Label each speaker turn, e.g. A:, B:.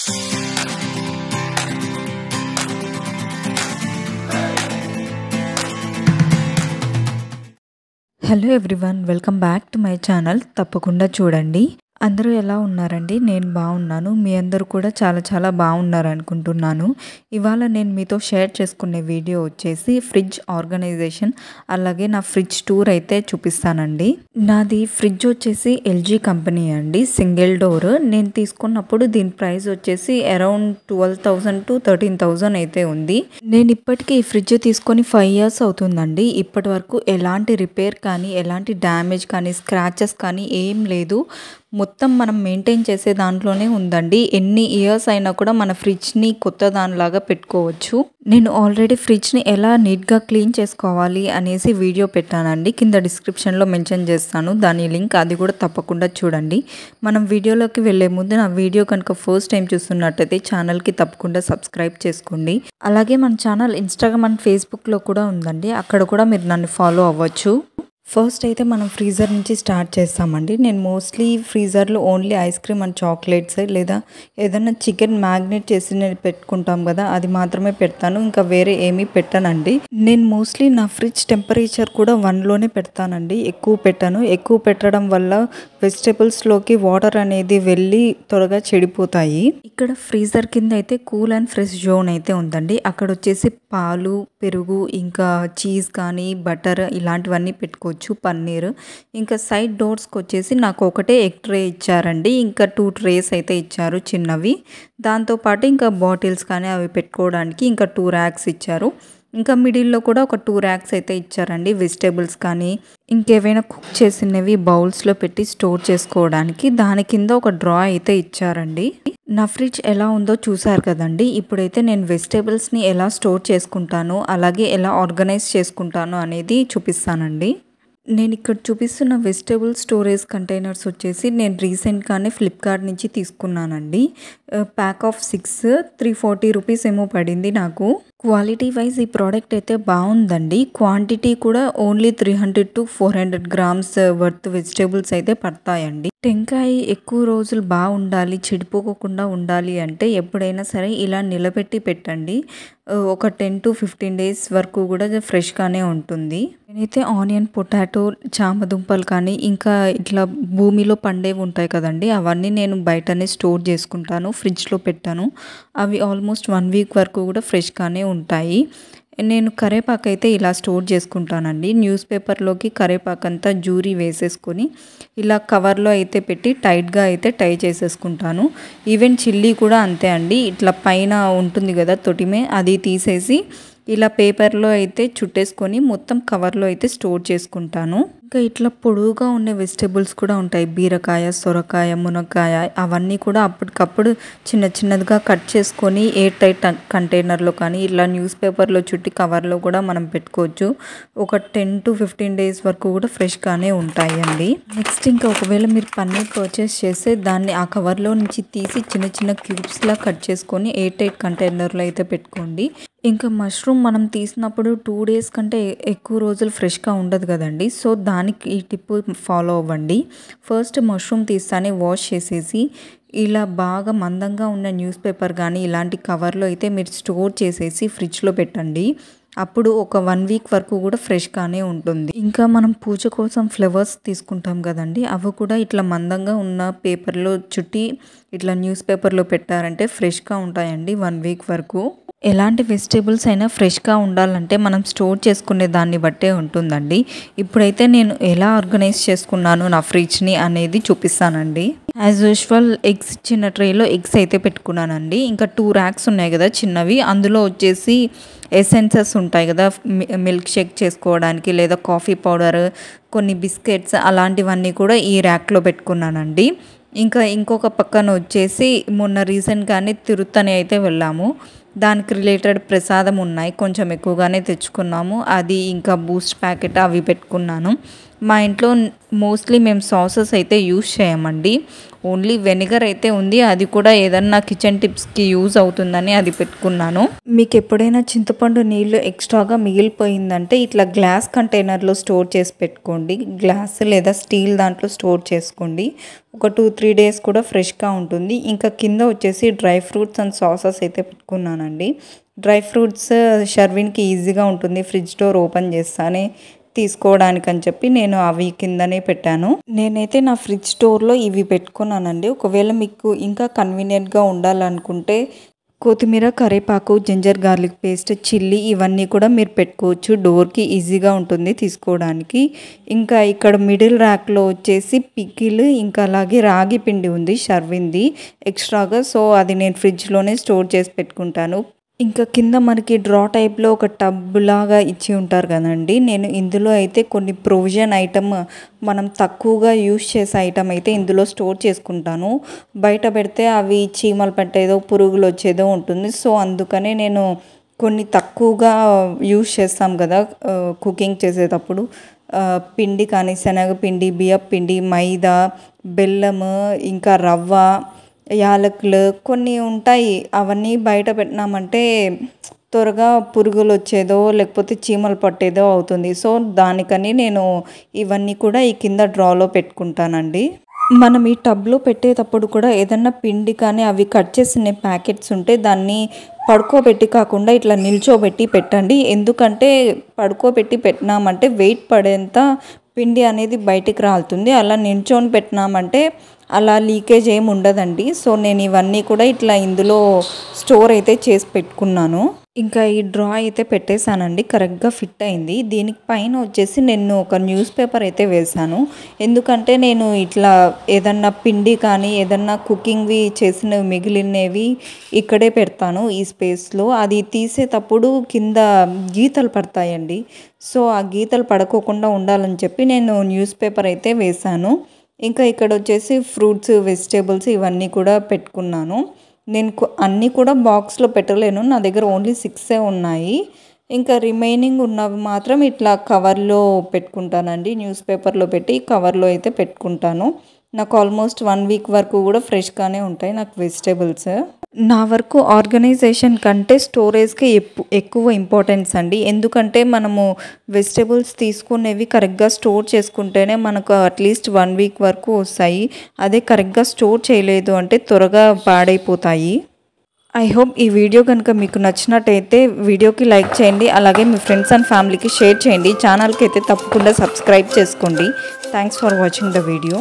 A: Hello everyone, welcome back to my channel. తప్పకుండా చూడండి. అందరూ ఎలా ఉన్నారండి? నేను బాగున్నాను. మీ అందరూ కూడా చాలా బాగున్నారు అనుకుంటున్నాను. ఇవాళ నేను మీతో షేర్ చేసుకునే వీడియో వచ్చేసి ఫ్రిడ్జ్ ఆర్గనైజేషన్, అలాగే నా ఫ్రిడ్జ్ టూర్ అయితే చూపిస్తానండి. నాది ఫ్రిడ్జ్ వచ్చేసి ఎల్జీ కంపెనీ అండి, సింగిల్ డోర్. నేను తీసుకున్నప్పుడు దీని ప్రైస్ వచ్చేసి అరౌండ్ 12,000 to 13,000 అయితే ఉంది. నేను ఇప్పటికీ ఈ ఫ్రిడ్జ్ తీసుకొని 5 years అవుతుందండి. ఇప్పటి వరకు ఎలాంటి రిపేర్ కానీ, ఎలాంటి డ్యామేజ్ కానీ, స్క్రాచెస్ కానీ ఏం లేదు. మొత్తం మనం మెయింటైన్ చేసే దాంట్లోనే ఉందండి. ఎన్ని ఇయర్స్ అయినా కూడా మన ఫ్రిడ్జ్ని కొత్త దానిలాగా పెట్టుకోవచ్చు. నేను ఆల్రెడీ ఫ్రిడ్జ్ని ఎలా నీట్గా క్లీన్ చేసుకోవాలి అనేసి వీడియో పెట్టానండి. కింద డిస్క్రిప్షన్లో మెన్షన్ చేస్తాను దాని లింక్, అది కూడా తప్పకుండా చూడండి. మనం వీడియోలోకి వెళ్ళే ముందు నా వీడియో కనుక ఫస్ట్ టైం చూస్తున్నట్టయితే ఛానల్కి తప్పకుండా సబ్స్క్రైబ్ చేసుకోండి. అలాగే మన ఛానల్ ఇన్స్టాగ్రామ్ అండ్ ఫేస్బుక్లో కూడా ఉందండి, అక్కడ కూడా మీరు నన్ను ఫాలో అవ్వచ్చు. ఫస్ట్ అయితే మనం ఫ్రీజర్ నుంచి స్టార్ట్ చేస్తామండి. నేను మోస్ట్లీ ఫ్రీజర్లో only ice cream and chocolates, లేదా ఏదైనా చికెన్ మ్యాగ్నేట్ చేసి నేను పెట్టుకుంటాం కదా, అది మాత్రమే పెడతాను. ఇంకా వేరే ఏమీ పెట్టానండి. నేను మోస్ట్లీ నా ఫ్రిడ్జ్ టెంపరేచర్ కూడా 1లోనే పెడతానండి, ఎక్కువ పెట్టాను. ఎక్కువ పెట్టడం వల్ల వెజిటేబుల్స్లోకి వాటర్ అనేది వెళ్ళి త్వరగా చెడిపోతాయి. ఇక్కడ ఫ్రీజర్ కింద అయితే కూల్ అండ్ ఫ్రెష్ జోన్ అయితే ఉందండి. అక్కడ వచ్చేసి పాలు, పెరుగు, ఇంకా చీజ్ కానీ, బటర్ ఇలాంటివన్నీ పెట్టుకోవచ్చు, పన్నీర్. ఇంకా సైడ్ డోర్స్కి వచ్చేసి నాకు ఒకటే ఎగ్ ట్రే ఇచ్చారండి. ఇంకా 2 ట్రేస్ అయితే ఇచ్చారు చిన్నవి. దాంతోపాటు ఇంకా బాటిల్స్ కానీ అవి పెట్టుకోవడానికి ఇంకా 2 ర్యాక్స్ ఇచ్చారు. ఇంకా మిడిల్లో కూడా ఒక 2 ర్యాక్స్ అయితే ఇచ్చారండి, వెజిటేబుల్స్ కానీ ఇంకేవైనా కుక్ చేసినవి బౌల్స్లో పెట్టి స్టోర్ చేసుకోవడానికి. దాని కింద ఒక డ్రా అయితే ఇచ్చారండి. నా ఫ్రిడ్జ్ ఎలా ఉందో చూసారు కదండి. ఇప్పుడైతే నేను వెజిటేబుల్స్ని ఎలా స్టోర్ చేసుకుంటాను, అలాగే ఎలా ఆర్గనైజ్ చేసుకుంటాను అనేది చూపిస్తానండి. నేను ఇక్కడ చూపిస్తున్న వెజిటేబుల్ స్టోరేజ్ కంటైనర్స్ వచ్చేసి నేను రీసెంట్గానే ఫ్లిప్కార్ట్ నుంచి తీసుకున్నానండి. ప్యాక్ ఆఫ్ 6 340 రూపీస్ ఏమో పడింది నాకు. క్వాలిటీ వైజ్ ఈ ప్రోడక్ట్ అయితే బాగుందండి. క్వాంటిటీ కూడా only 300 to 400 grams worth vegetables అయితే పడతాయండి. టెంకాయ ఎక్కువ రోజులు బాగుండాలి, చెడిపోకుండా ఉండాలి అంటే ఎప్పుడైనా సరే ఇలా నిలబెట్టి పెట్టండి. ఒక 10 to 15 days వరకు కూడా ఫ్రెష్గానే ఉంటుంది. నేనైతే ఆనియన్, పొటాటో, చామదుంపలు కానీ ఇంకా ఇట్లా భూమిలో పండేవి ఉంటాయి కదండి, అవన్నీ నేను బయటనే స్టోర్ చేసుకుంటాను, ఫ్రిడ్జ్లో పెట్టాను. అవి ఆల్మోస్ట్ 1 week వరకు కూడా ఫ్రెష్గానే ఉంటాయి. నేను కరేపాకు అయితే ఇలా స్టోర్ చేసుకుంటానండి. న్యూస్ పేపర్లోకి కరేపాకు అంతా జూరీ వేసేసుకొని ఇలా కవర్లో అయితే పెట్టి టైట్గా అయితే టై చేసేసుకుంటాను. ఈవెన్ చిల్లీ కూడా అంతే అండి. ఇట్లా పైన ఉంటుంది కదా తొటిమే, అది తీసేసి ఇలా పేపర్లో అయితే చుట్టేసుకొని మొత్తం కవర్లో అయితే స్టోర్ చేసుకుంటాను. ఇంకా ఇట్లా పొడువుగా ఉండే వెజిటేబుల్స్ కూడా ఉంటాయి, బీరకాయ, సొరకాయ, మునక్కాయ, అవన్నీ కూడా అప్పటికప్పుడు చిన్నదిగా కట్ చేసుకొని ఎయిర్ టైట్ కంటైనర్లో కానీ ఇలా న్యూస్ పేపర్లో చుట్టి కవర్లో కూడా మనం పెట్టుకోవచ్చు. ఒక 10 to 15 days వరకు కూడా ఫ్రెష్గానే ఉంటాయండి. నెక్స్ట్ ఇంకా ఒకవేళ మీరు పన్నీర్ పర్చేస్ చేస్తే దాన్ని ఆ కవర్లో నుంచి తీసి చిన్న క్యూబ్స్లా కట్ చేసుకొని ఎయిర్ టైట్ కంటైనర్లో అయితే పెట్టుకోండి. ఇంకా మష్రూమ్ మనం తీసినప్పుడు 2 days కంటే ఎక్కువ రోజులు ఫ్రెష్గా ఉండదు కదండి. సో దానికి ఈ టిప్ ఫాలో అవ్వండి. ఫస్ట్ మష్రూమ్ తీస్తానే వాష్ చేసేసి ఇలా బాగా మందంగా ఉన్న న్యూస్ పేపర్ కానీ ఇలాంటి కవర్లో అయితే మీరు స్టోర్ చేసేసి ఫ్రిడ్జ్లో పెట్టండి. అప్పుడు ఒక 1 week వరకు కూడా ఫ్రెష్గానే ఉంటుంది. ఇంకా మనం పూజ కోసం ఫ్లవర్స్ తీసుకుంటాం కదండి, అవి కూడా ఇట్లా మందంగా ఉన్న పేపర్లో చుట్టి ఇట్లా న్యూస్ పేపర్లో పెట్టారంటే ఫ్రెష్గా ఉంటాయండి 1 week వరకు. ఎలాంటి వెజిటేబుల్స్ అయినా ఫ్రెష్గా ఉండాలంటే మనం స్టోర్ చేసుకునే దాన్ని బట్టే ఉంటుందండి. ఇప్పుడైతే నేను ఎలా ఆర్గనైజ్ చేసుకున్నాను నా ఫ్రిడ్జ్ని అనేది చూపిస్తానండి. యాజ్ యూజువల్ ఎగ్స్ చిన్న ట్రేలో ఎగ్స్ అయితే పెట్టుకున్నానండి. ఇంకా 2 racks ఉన్నాయి కదా చిన్నవి, అందులో వచ్చేసి ఎసెన్సెస్ ఉంటాయి కదా, మిల్క్ షేక్ చేసుకోవడానికి, లేదా కాఫీ పౌడర్, కొన్ని బిస్కెట్స్ అలాంటివన్నీ కూడా ఈ ర్యాక్లో పెట్టుకున్నానండి. ఇంకా ఇంకొక పక్కన వచ్చేసి మొన్న రీసెంట్గానే తిరుత్తని అయితే వెళ్ళాము, దానికి రిలేటెడ్ ప్రసాదం ఉన్నాయి, కొంచెం ఎక్కువగానే తెచ్చుకున్నాము. అది ఇంకా బూస్ట్ ప్యాకెట్ అవి పెట్టుకున్నాను. మా ఇంట్లో మోస్ట్లీ మేము సాసెస్ అయితే యూస్ చేయమండి. ఓన్లీ వెనిగర్ అయితే ఉంది. అది కూడా ఏదన్నా కిచెన్ టిప్స్కి యూజ్ అవుతుందని అది పెట్టుకున్నాను. మీకు ఎప్పుడైనా చింతపండు నీళ్ళు ఎక్స్ట్రాగా మిగిలిపోయిందంటే ఇట్లా గ్లాస్ కంటైనర్లో స్టోర్ చేసి పెట్టుకోండి. గ్లాస్ లేదా స్టీల్ దాంట్లో స్టోర్ చేసుకోండి. ఒక 2-3 డేస్ కూడా ఫ్రెష్గా ఉంటుంది. ఇంకా కింద వచ్చేసి డ్రై ఫ్రూట్స్ అండ్ సాసెస్ అయితే పెట్టుకున్నానండి. డ్రై ఫ్రూట్స్ షర్విన్కి ఈజీగా ఉంటుంది. ఫ్రిడ్జ్ డోర్ ఓపెన్ చేస్తానే తీసుకోవడానికి అని చెప్పి నేను అవి కిందనే పెట్టాను. నేనైతే నా ఫ్రిడ్జ్ స్టోర్లో ఇవి పెట్టుకున్నానండి. ఒకవేళ మీకు ఇంకా కన్వీనియంట్గా ఉండాలనుకుంటే కొత్తిమీర, కరివేపాకు, జింజర్ గార్లిక్ పేస్ట్, చిల్లీ ఇవన్నీ కూడా మీరు పెట్టుకోవచ్చు. డోర్కి ఈజీగా ఉంటుంది తీసుకోవడానికి. ఇంకా ఇక్కడ మిడిల్ ర్యాక్లో వచ్చేసి పికిల్ ఇంకా అలాగే రాగి పిండి ఉంది షర్విన్ది ఎక్స్ట్రాగా. సో అది నేను ఫ్రిడ్జ్లోనే స్టోర్ చేసి పెట్టుకుంటాను. ఇంకా కింద మనకి డ్రా టైప్లో ఒక టబ్ లాగా ఇచ్చి ఉంటారు కదండి. నేను ఇందులో అయితే కొన్ని ప్రొవిజన్ ఐటమ్ మనం తక్కువగా యూస్ చేసే ఐటమ్ అయితే ఇందులో స్టోర్ చేసుకుంటాను. బయట పెడితే అవి చీమలు పట్టేదో పురుగులు వచ్చేదో ఉంటుంది. సో అందుకనే నేను కొన్ని తక్కువగా యూస్ చేస్తాం కదా కుకింగ్ చేసేటప్పుడు. పిండి కానీ శనగపిండి, బియ్యం పిండి, మైదా, బెల్లము, ఇంకా రవ్వ, యాలకులు కొన్ని ఉంటాయి. అవన్నీ బయట పెట్టినామంటే త్వరగా పురుగులు వచ్చేదో లేకపోతే చీమలు పట్టేదో అవుతుంది. సో దానికని నేను ఇవన్నీ కూడా ఈ కింద డ్రాలో పెట్టుకుంటానండి. మనం ఈ టబ్లో పెట్టేటప్పుడు కూడా ఏదన్నా పిండి కానీ అవి కట్ చేసిన ప్యాకెట్స్ ఉంటే దాన్ని పడుకోబెట్టి కాకుండా ఇట్లా నిల్చోబెట్టి పెట్టండి. ఎందుకంటే పడుకోబెట్టి పెట్టినామంటే వెయిట్ పడేంత పిండి అనేది బయటికి రాలుతుంది. అలా నిల్చొని పెట్టినామంటే అలా లీకేజ్ ఏమి ఉండదండి. సో నేను ఇవన్నీ కూడా ఇట్లా ఇందులో స్టోర్ అయితే చేసి పెట్టుకున్నాను. ఇంకా ఈ డ్రా అయితే పెట్టేశానండి. కరెక్ట్గా ఫిట్ అయింది. దీనికి పైన వచ్చేసి నేను ఒక న్యూస్ పేపర్ అయితే వేశాను. ఎందుకంటే నేను ఇట్లా ఏదన్నా పిండి కానీ ఏదన్నా కుకింగ్వి చేసినవి మిగిలినవి ఇక్కడే పెడతాను ఈ స్పేస్లో. అది తీసేటప్పుడు కింద గీతలు పడతాయండి. సో ఆ గీతలు పడుకోకుండా ఉండాలని చెప్పి నేను న్యూస్ పేపర్ అయితే వేశాను. ఇంకా ఇక్కడ వచ్చేసి ఫ్రూట్స్, వెజిటేబుల్స్ ఇవన్నీ కూడా పెట్టుకున్నాను. నేను అన్నీ కూడా బాక్స్లో పెట్టలేను. నా దగ్గర ఓన్లీ 6 ఉన్నాయి. ఇంకా రిమైనింగ్ ఉన్నవి మాత్రం ఇట్లా కవర్లో పెట్టుకుంటానండి. న్యూస్ పేపర్లో పెట్టి కవర్లో అయితే పెట్టుకుంటాను. నాకు ఆల్మోస్ట్ 1 వీక్ వరకు కూడా ఫ్రెష్గానే ఉంటాయి నాకు వెజిటేబుల్స్. నా వరకు ఆర్గనైజేషన్ కంటే స్టోరేజ్కి ఎక్కువ ఇంపార్టెన్స్ అండి. ఎందుకంటే మనము వెజిటేబుల్స్ తీసుకునేవి కరెక్ట్గా స్టోర్ చేసుకుంటేనే మనకు అట్లీస్ట్ 1 వీక్ వరకు వస్తాయి. అదే కరెక్ట్గా స్టోర్ చేయలేదు అంటే త్వరగా పాడైపోతాయి. ఐ హోప్ ఈ వీడియో కనుక మీకు నచ్చినట్టయితే వీడియోకి లైక్ చేయండి. అలాగే మీ ఫ్రెండ్స్ అండ్ ఫ్యామిలీకి షేర్ చేయండి. ఛానల్కి అయితే తప్పకుండా సబ్స్క్రైబ్ చేసుకోండి. Thanks for watching the video.